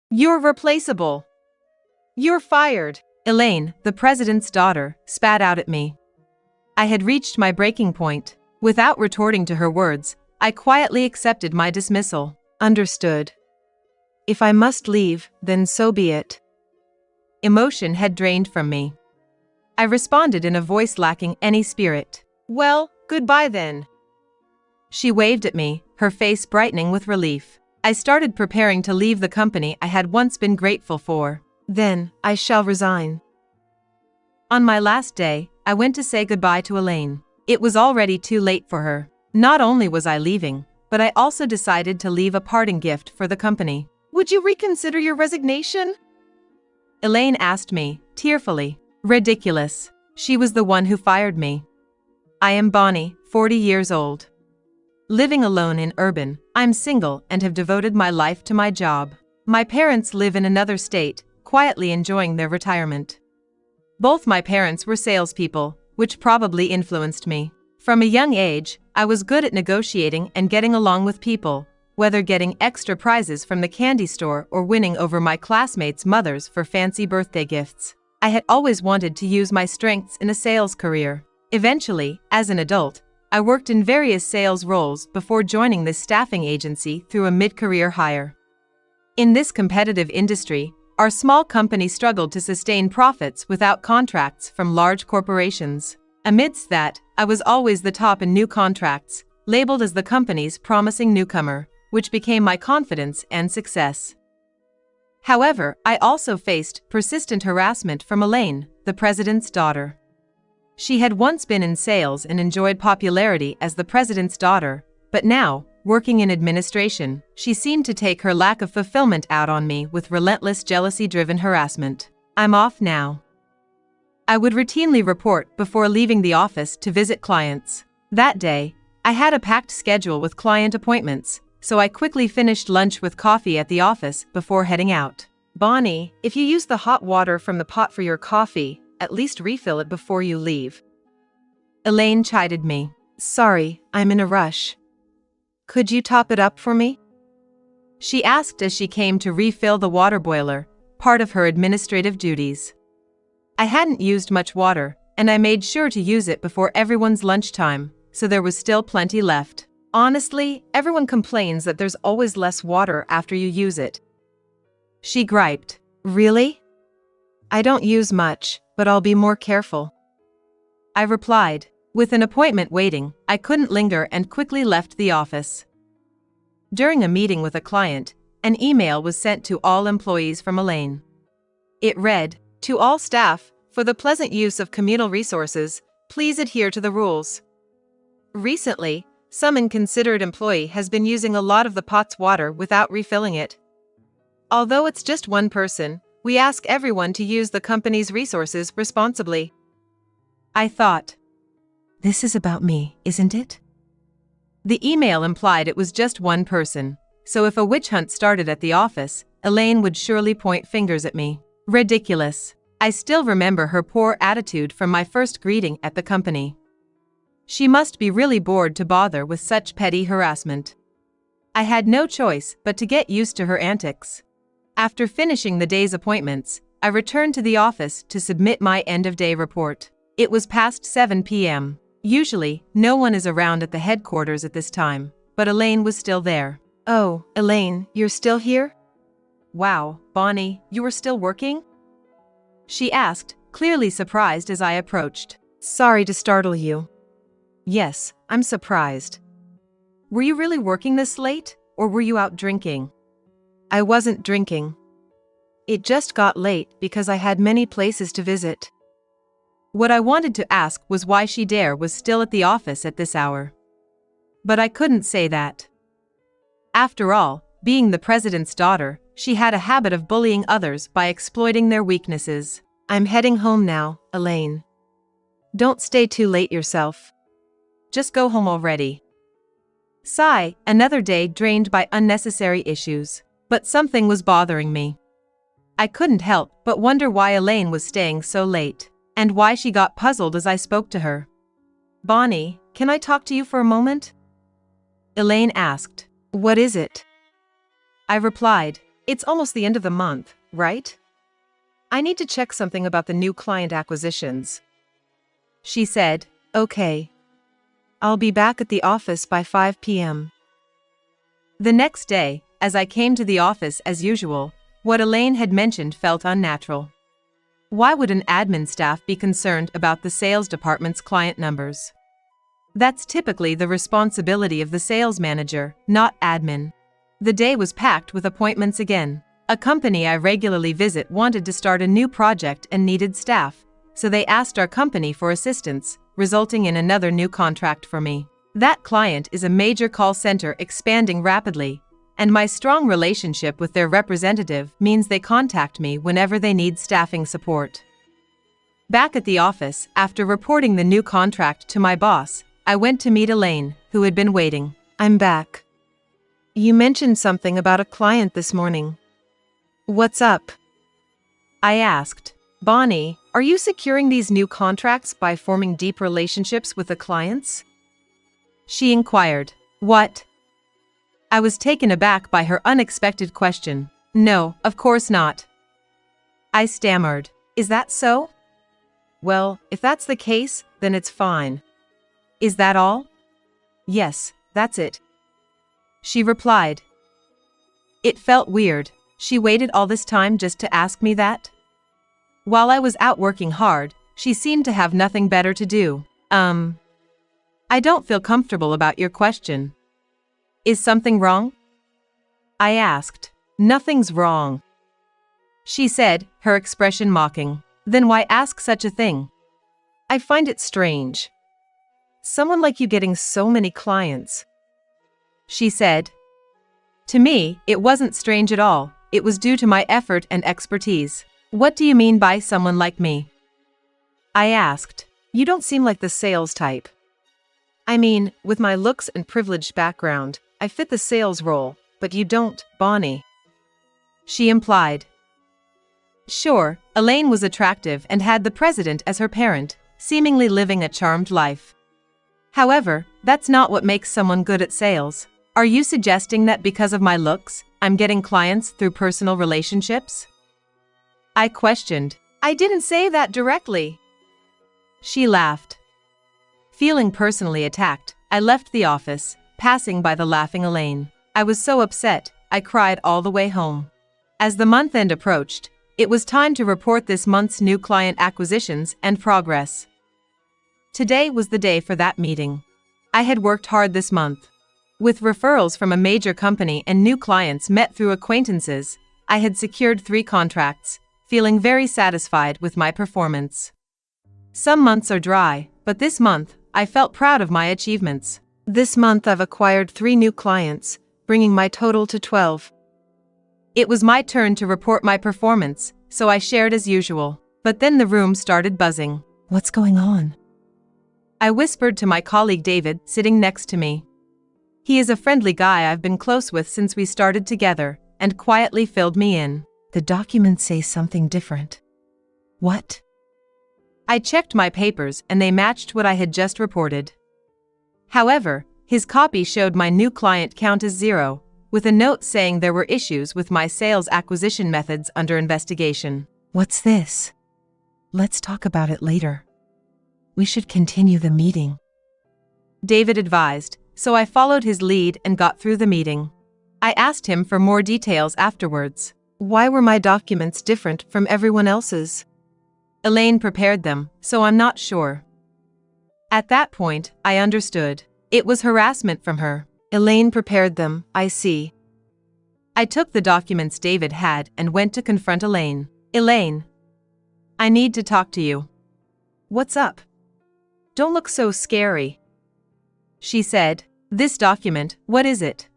You're replaceable. You're fired. Elaine, the president's daughter, spat out at me. I had reached my breaking point. Without retorting to her words, I quietly accepted my dismissal. Understood. If I must leave, then so be it. Emotion had drained from me. I responded in a voice lacking any spirit. Well, goodbye then. She waved at me, her face brightening with relief. I started preparing to leave the company I had once been grateful for. Then, I shall resign. On my last day, I went to say goodbye to Elaine. It was already too late for her. Not only was I leaving, but I also decided to leave a parting gift for the company. Would you reconsider your resignation? Elaine asked me, tearfully. Ridiculous. She was the one who fired me. I am Bonnie, 40 years old. Living alone in urban, I'm single and have devoted my life to my job. My parents live in another state, quietly enjoying their retirement. Both my parents were salespeople, which probably influenced me. From a young age, I was good at negotiating and getting along with people, whether getting extra prizes from the candy store or winning over my classmates' mothers for fancy birthday gifts. I had always wanted to use my strengths in a sales career. Eventually, as an adult, I worked in various sales roles before joining this staffing agency through a mid-career hire. In this competitive industry, our small company struggled to sustain profits without contracts from large corporations. Amidst that, I was always the top in new contracts, labeled as the company's promising newcomer, which became my confidence and success. However, I also faced persistent harassment from Elaine, the president's daughter. She had once been in sales and enjoyed popularity as the president's daughter, but now, working in administration, she seemed to take her lack of fulfillment out on me with relentless jealousy-driven harassment. I'm off now. I would routinely report before leaving the office to visit clients. That day, I had a packed schedule with client appointments, so I quickly finished lunch with coffee at the office before heading out. Bonnie, if you use the hot water from the pot for your coffee, at least refill it before you leave. Elaine chided me. Sorry, I'm in a rush. Could you top it up for me? She asked as she came to refill the water boiler, part of her administrative duties. I hadn't used much water, and I made sure to use it before everyone's lunchtime, so there was still plenty left. Honestly, everyone complains that there's always less water after you use it. She griped. Really? I don't use much, but I'll be more careful. I replied. With an appointment waiting, I couldn't linger and quickly left the office. During a meeting with a client, an email was sent to all employees from Elaine. It read, "To all staff, for the pleasant use of communal resources, please adhere to the rules." Recently, some inconsiderate employee has been using a lot of the pot's water without refilling it. Although it's just one person, we ask everyone to use the company's resources responsibly. I thought, this is about me, isn't it? The email implied it was just one person, so if a witch hunt started at the office, Elaine would surely point fingers at me. Ridiculous. I still remember her poor attitude from my first greeting at the company. She must be really bored to bother with such petty harassment. I had no choice but to get used to her antics. After finishing the day's appointments, I returned to the office to submit my end-of-day report. It was past 7 p.m. Usually, no one is around at the headquarters at this time, but Elaine was still there. Oh, Elaine, you're still here? Wow, Bonnie, you were still working? She asked, clearly surprised as I approached. Sorry to startle you. Yes, I'm surprised. Were you really working this late, or were you out drinking? I wasn't drinking. It just got late because I had many places to visit. What I wanted to ask was why she was still at the office at this hour. But I couldn't say that. After all, being the president's daughter, she had a habit of bullying others by exploiting their weaknesses. I'm heading home now, Elaine. Don't stay too late yourself. Just go home already. Sigh, another day drained by unnecessary issues. But something was bothering me. I couldn't help but wonder why Elaine was staying so late, and why she got puzzled as I spoke to her. Bonnie, can I talk to you for a moment? Elaine asked. What is it? I replied. It's almost the end of the month, right? I need to check something about the new client acquisitions. She said, okay. I'll be back at the office by 5 p.m. The next day, as I came to the office as usual, what Elaine had mentioned felt unnatural. Why would an admin staff be concerned about the sales department's client numbers? That's typically the responsibility of the sales manager, not admin. The day was packed with appointments again. A company I regularly visit wanted to start a new project and needed staff, so they asked our company for assistance, resulting in another new contract for me. That client is a major call center expanding rapidly, and my strong relationship with their representative means they contact me whenever they need staffing support. Back at the office, after reporting the new contract to my boss, I went to meet Elaine, who had been waiting. I'm back. You mentioned something about a client this morning. What's up? I asked. Bonnie, are you securing these new contracts by forming deep relationships with the clients? She inquired. What? I was taken aback by her unexpected question. No, of course not. I stammered. Is that so? Well, if that's the case, then it's fine. Is that all? Yes, that's it. She replied. It felt weird. She waited all this time just to ask me that? While I was out working hard, she seemed to have nothing better to do. I don't feel comfortable about your question. Is something wrong? I asked. Nothing's wrong. She said, her expression mocking. Then why ask such a thing? I find it strange. Someone like you getting so many clients. She said. To me, it wasn't strange at all. It was due to my effort and expertise. What do you mean by someone like me? I asked. You don't seem like the sales type. I mean, with my looks and privileged background, I fit the sales role, but you don't, Bonnie. She implied. Sure, Elaine was attractive and had the president as her parent, seemingly living a charmed life. However, that's not what makes someone good at sales. Are you suggesting that because of my looks, I'm getting clients through personal relationships? I questioned. I didn't say that directly. She laughed. Feeling personally attacked, I left the office, passing by the laughing Elaine. I was so upset, I cried all the way home. As the month end approached, it was time to report this month's new client acquisitions and progress. Today was the day for that meeting. I had worked hard this month. With referrals from a major company and new clients met through acquaintances, I had secured 3 contracts, feeling very satisfied with my performance. Some months are dry, but this month, I felt proud of my achievements. This month I've acquired 3 new clients, bringing my total to 12. It was my turn to report my performance, so I shared as usual. But then the room started buzzing. What's going on? I whispered to my colleague David, sitting next to me. He is a friendly guy I've been close with since we started together, and quietly filled me in. The documents say something different. What? I checked my papers and they matched what I had just reported. However, his copy showed my new client count as 0, with a note saying there were issues with my sales acquisition methods under investigation. What's this? Let's talk about it later. We should continue the meeting. David advised, so I followed his lead and got through the meeting. I asked him for more details afterwards. Why were my documents different from everyone else's? Elaine prepared them, so I'm not sure. At that point, I understood. It was harassment from her. Elaine prepared them, I see. I took the documents David had and went to confront Elaine. Elaine, I need to talk to you. What's up? Don't look so scary. She said, this document, what is it?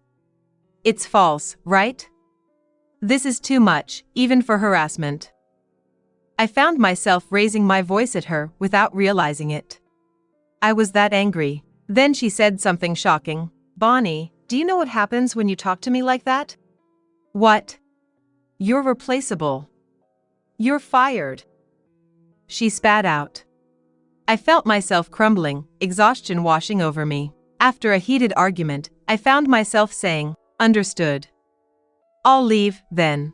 It's false, right? This is too much, even for harassment. I found myself raising my voice at her without realizing it. I was that angry. Then she said something shocking. Bonnie, do you know what happens when you talk to me like that? What? You're replaceable. You're fired. She spat out. I felt myself crumbling, exhaustion washing over me. After a heated argument, I found myself saying, understood. I'll leave, then.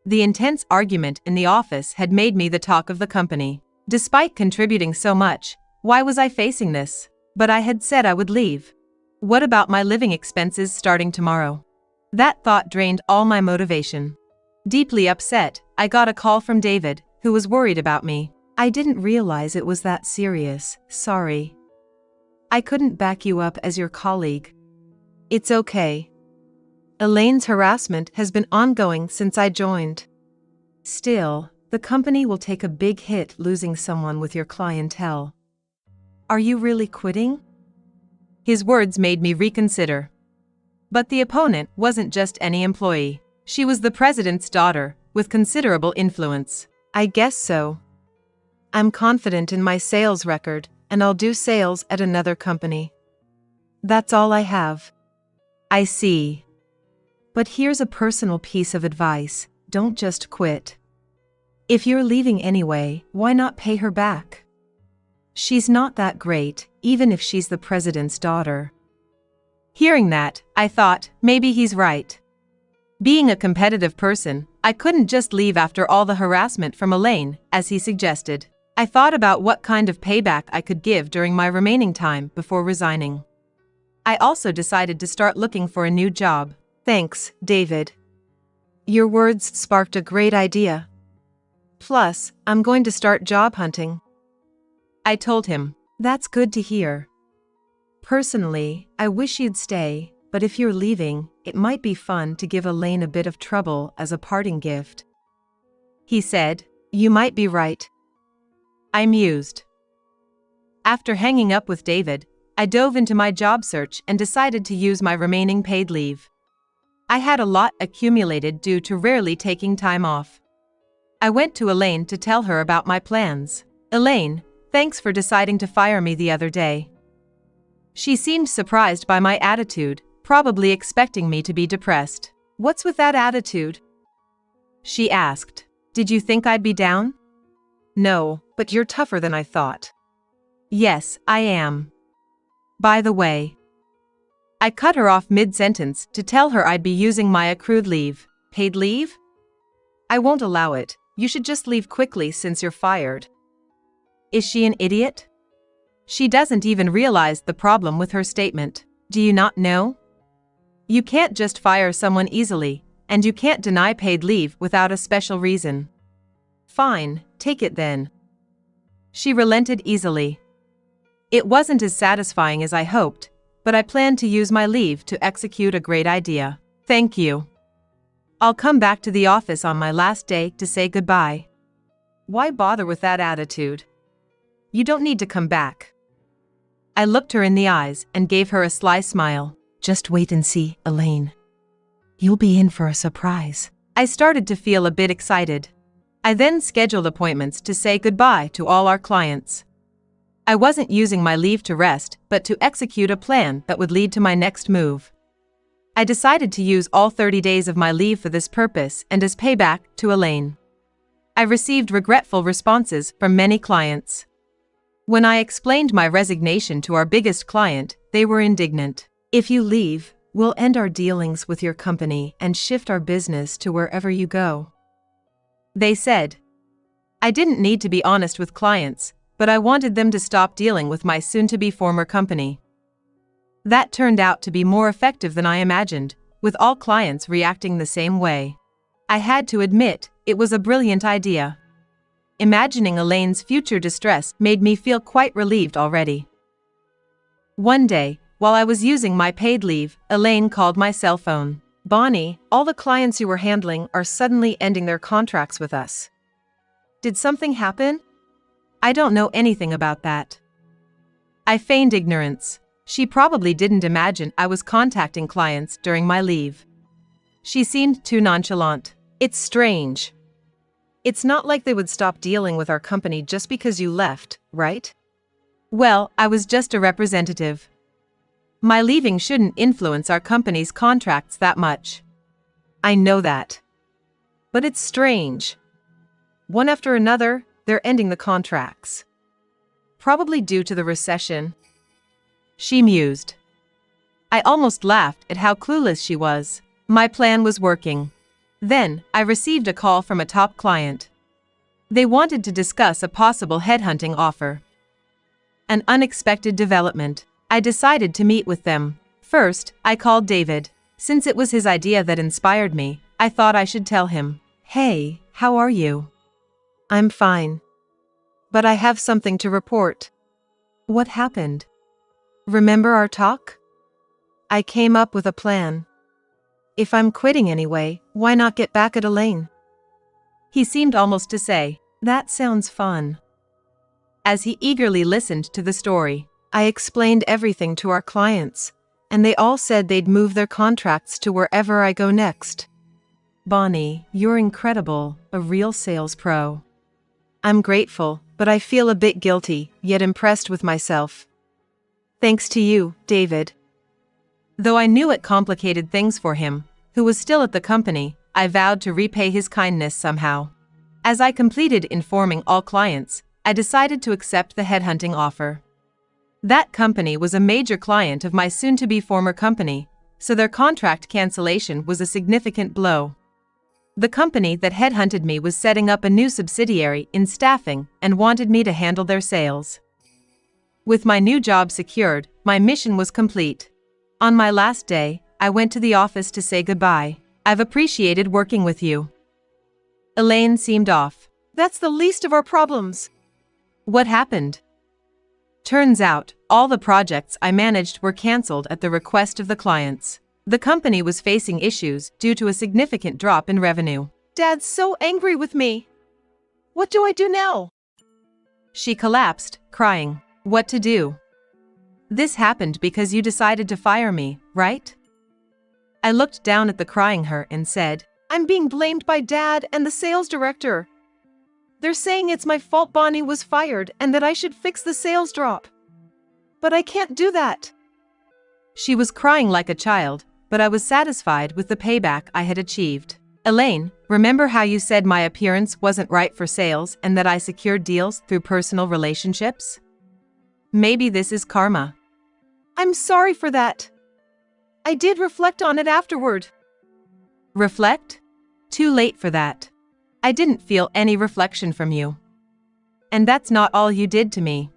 The intense argument in the office had made me the talk of the company. Despite contributing so much, why was I facing this? But I had said I would leave. What about my living expenses starting tomorrow? That thought drained all my motivation. Deeply upset, I got a call from David, who was worried about me. I didn't realize it was that serious, sorry. I couldn't back you up as your colleague. It's okay. Elaine's harassment has been ongoing since I joined. Still, the company will take a big hit losing someone with your clientele. Are you really quitting? His words made me reconsider. But the opponent wasn't just any employee. She was the president's daughter, with considerable influence. I guess so. I'm confident in my sales record, and I'll do sales at another company. That's all I have. I see. But here's a personal piece of advice: don't just quit. If you're leaving anyway, why not pay her back? She's not that great, even if she's the president's daughter. Hearing that, I thought, maybe he's right. Being a competitive person, I couldn't just leave after all the harassment from Elaine, as he suggested. I thought about what kind of payback I could give during my remaining time before resigning. I also decided to start looking for a new job. Thanks, David. Your words sparked a great idea. Plus, I'm going to start job hunting. I told him. That's good to hear. Personally, I wish you'd stay, but if you're leaving, it might be fun to give Elaine a bit of trouble as a parting gift. He said, you might be right. I mused. After hanging up with David, I dove into my job search and decided to use my remaining paid leave. I had a lot accumulated due to rarely taking time off. I went to Elaine to tell her about my plans. Elaine, thanks for deciding to fire me the other day. She seemed surprised by my attitude, probably expecting me to be depressed. What's with that attitude? She asked. Did you think I'd be down? No, but you're tougher than I thought. Yes, I am. By the way. I cut her off mid-sentence to tell her I'd be using my accrued leave. Paid leave? I won't allow it. You should just leave quickly since you're fired. Is she an idiot? She doesn't even realize the problem with her statement. Do you not know? You can't just fire someone easily, and you can't deny paid leave without a special reason. Fine, take it then. She relented easily. It wasn't as satisfying as I hoped, but I planned to use my leave to execute a great idea. Thank you. I'll come back to the office on my last day to say goodbye. Why bother with that attitude? You don't need to come back. I looked her in the eyes and gave her a sly smile. Just wait and see, Elaine. You'll be in for a surprise. I started to feel a bit excited. I then scheduled appointments to say goodbye to all our clients. I wasn't using my leave to rest, but to execute a plan that would lead to my next move. I decided to use all 30 days of my leave for this purpose and as payback to Elaine. I received regretful responses from many clients. When I explained my resignation to our biggest client, they were indignant. If you leave, we'll end our dealings with your company and shift our business to wherever you go. They said. I didn't need to be honest with clients, but I wanted them to stop dealing with my soon-to-be former company. That turned out to be more effective than I imagined, with all clients reacting the same way. I had to admit, it was a brilliant idea. Imagining Elaine's future distress made me feel quite relieved already. One day, while I was using my paid leave, Elaine called my cell phone. Bonnie, all the clients you were handling are suddenly ending their contracts with us. Did something happen? I don't know anything about that. I feigned ignorance. She probably didn't imagine I was contacting clients during my leave. She seemed too nonchalant. It's strange. It's not like they would stop dealing with our company just because you left, right? Well, I was just a representative. My leaving shouldn't influence our company's contracts that much. I know that. But it's strange. One after another, they're ending the contracts. Probably due to the recession. She mused. I almost laughed at how clueless she was. My plan was working. Then, I received a call from a top client. They wanted to discuss a possible headhunting offer. An unexpected development. I decided to meet with them. First, I called David. Since it was his idea that inspired me, I thought I should tell him. Hey, how are you? I'm fine. But I have something to report. What happened? Remember our talk? I came up with a plan. If I'm quitting anyway, why not get back at Elaine? He seemed almost to say, that sounds fun. As he eagerly listened to the story, I explained everything to our clients, and they all said they'd move their contracts to wherever I go next. Bonnie, you're incredible, a real sales pro. I'm grateful, but I feel a bit guilty, yet impressed with myself. Thanks to you, David. Though I knew it complicated things for him, who was still at the company, I vowed to repay his kindness somehow. As I completed informing all clients, I decided to accept the headhunting offer. That company was a major client of my soon-to-be former company, so their contract cancellation was a significant blow. The company that headhunted me was setting up a new subsidiary in staffing and wanted me to handle their sales. With my new job secured, my mission was complete. On my last day, I went to the office to say goodbye. I've appreciated working with you. Elaine seemed off. That's the least of our problems. What happened? Turns out, all the projects I managed were cancelled at the request of the clients. The company was facing issues due to a significant drop in revenue. Dad's so angry with me. What do I do now? She collapsed, crying. What to do? This happened because you decided to fire me, right? I looked down at the crying her and said, I'm being blamed by Dad and the sales director. They're saying it's my fault Bonnie was fired and that I should fix the sales drop. But I can't do that. She was crying like a child, but I was satisfied with the payback I had achieved. Elaine, remember how you said my appearance wasn't right for sales and that I secured deals through personal relationships? Maybe this is karma. I'm sorry for that. I did reflect on it afterward. Reflect? Too late for that. I didn't feel any reflection from you. And that's not all you did to me.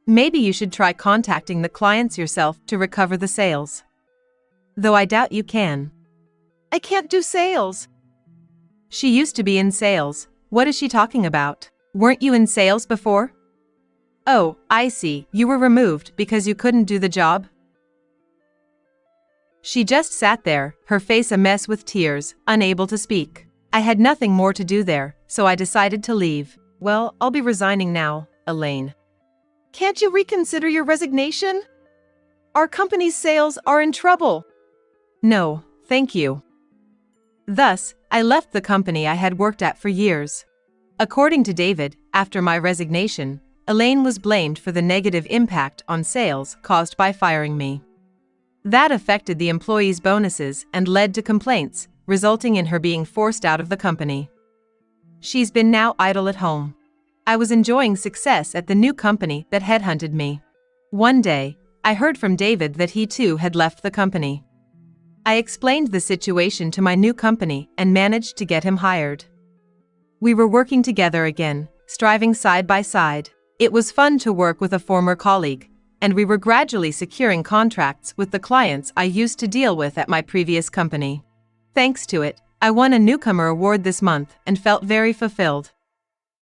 Maybe you should try contacting the clients yourself to recover the sales. Though I doubt you can. I can't do sales. She used to be in sales. What is she talking about? Weren't you in sales before? Oh, I see, you were removed because you couldn't do the job? She just sat there, her face a mess with tears, unable to speak. I had nothing more to do there, so I decided to leave. Well, I'll be resigning now, Elaine. Can't you reconsider your resignation? Our company's sales are in trouble. No, thank you. Thus, I left the company I had worked at for years. According to David, after my resignation, Elaine was blamed for the negative impact on sales caused by firing me. That affected the employees' bonuses and led to complaints, resulting in her being forced out of the company. She's been now idle at home. I was enjoying success at the new company that headhunted me. One day, I heard from David that he too had left the company. I explained the situation to my new company and managed to get him hired. We were working together again, striving side by side. It was fun to work with a former colleague, and we were gradually securing contracts with the clients I used to deal with at my previous company. Thanks to it, I won a newcomer award this month and felt very fulfilled.